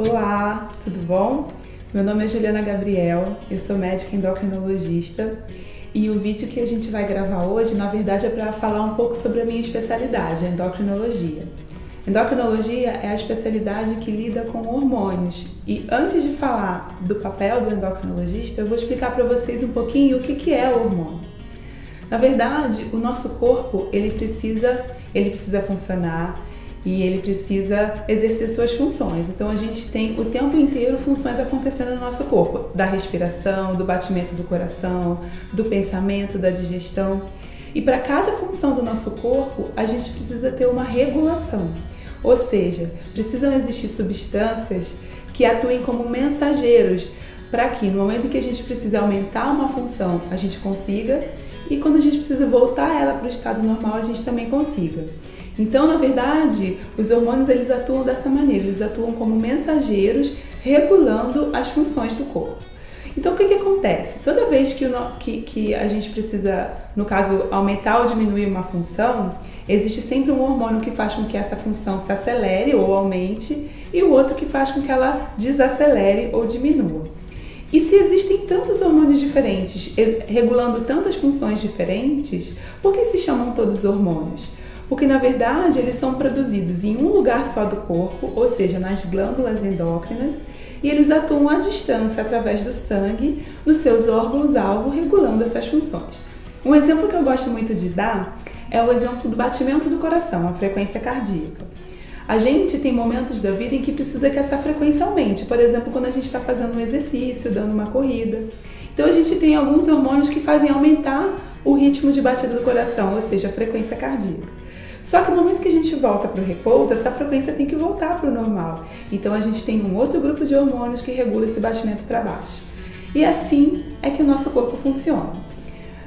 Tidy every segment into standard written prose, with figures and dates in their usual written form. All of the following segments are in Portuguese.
Olá, tudo bom? Meu nome é Juliana Gabriel, eu sou médica endocrinologista e o vídeo que a gente vai gravar hoje, na verdade, é para falar um pouco sobre a minha especialidade, a endocrinologia. Endocrinologia é a especialidade que lida com hormônios e antes de falar do papel do endocrinologista, eu vou explicar para vocês um pouquinho o que é o hormônio. Na verdade, o nosso corpo ele precisa funcionar e ele precisa exercer suas funções. Então a gente tem o tempo inteiro funções acontecendo no nosso corpo, da respiração, do batimento do coração, do pensamento, da digestão. E para cada função do nosso corpo, a gente precisa ter uma regulação. Ou seja, precisam existir substâncias que atuem como mensageiros para que no momento em que a gente precisa aumentar uma função, a gente consiga, e quando a gente precisa voltar ela para o estado normal, a gente também consiga. Então, na verdade, os hormônios eles atuam dessa maneira, eles atuam como mensageiros regulando as funções do corpo. Então, o que acontece? Toda vez que a gente precisa, no caso, aumentar ou diminuir uma função, existe sempre um hormônio que faz com que essa função se acelere ou aumente e o outro que faz com que ela desacelere ou diminua. E se existem tantos hormônios diferentes, regulando tantas funções diferentes, por que se chamam todos hormônios? Porque, na verdade, eles são produzidos em um lugar só do corpo, ou seja, nas glândulas endócrinas, e eles atuam à distância, através do sangue, nos seus órgãos-alvo, regulando essas funções. Um exemplo que eu gosto muito de dar é o exemplo do batimento do coração, a frequência cardíaca. A gente tem momentos da vida em que precisa que essa frequência aumente, por exemplo, quando a gente está fazendo um exercício, dando uma corrida. Então, a gente tem alguns hormônios que fazem aumentar o ritmo de batida do coração, ou seja, a frequência cardíaca. Só que no momento que a gente volta para o repouso, essa frequência tem que voltar para o normal. Então a gente tem um outro grupo de hormônios que regula esse batimento para baixo. E assim é que o nosso corpo funciona.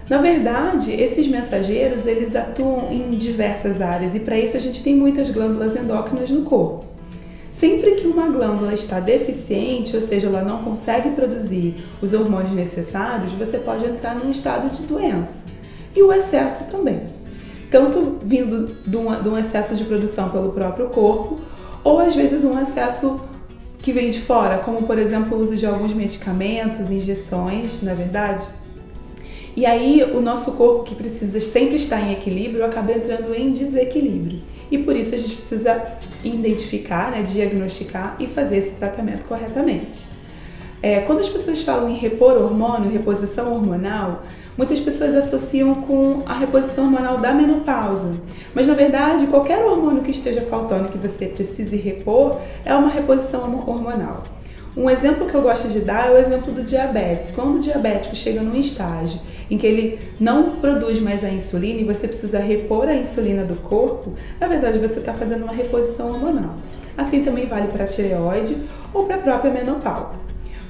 Na verdade, esses mensageiros, eles atuam em diversas áreas e para isso a gente tem muitas glândulas endócrinas no corpo. Sempre que uma glândula está deficiente, ou seja, ela não consegue produzir os hormônios necessários, você pode entrar num estado de doença. E o excesso também. Tanto vindo de um excesso de produção pelo próprio corpo, ou às vezes um excesso que vem de fora, como por exemplo o uso de alguns medicamentos, injeções, não é verdade? E aí o nosso corpo, que precisa sempre estar em equilíbrio, acaba entrando em desequilíbrio. E por isso a gente precisa identificar, diagnosticar e fazer esse tratamento corretamente. Quando as pessoas falam em repor hormônio, reposição hormonal, muitas pessoas associam com a reposição hormonal da menopausa. Mas, na verdade, qualquer hormônio que esteja faltando e que você precise repor é uma reposição hormonal. Um exemplo que eu gosto de dar é o exemplo do diabetes. Quando o diabético chega num estágio em que ele não produz mais a insulina e você precisa repor a insulina do corpo, na verdade você está fazendo uma reposição hormonal. Assim também vale para a tireoide ou para a própria menopausa.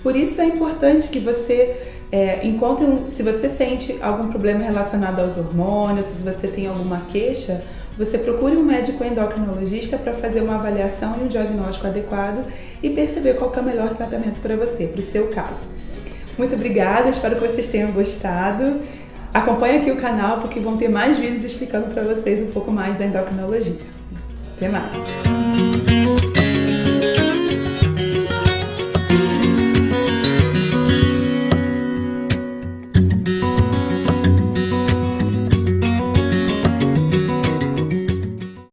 Por isso é importante que você encontre, se você sente algum problema relacionado aos hormônios, se você tem alguma queixa, você procure um médico endocrinologista para fazer uma avaliação e um diagnóstico adequado e perceber qual que é o melhor tratamento para você, para o seu caso. Muito obrigada, espero que vocês tenham gostado. Acompanhe aqui o canal porque vão ter mais vídeos explicando para vocês um pouco mais da endocrinologia. Até mais!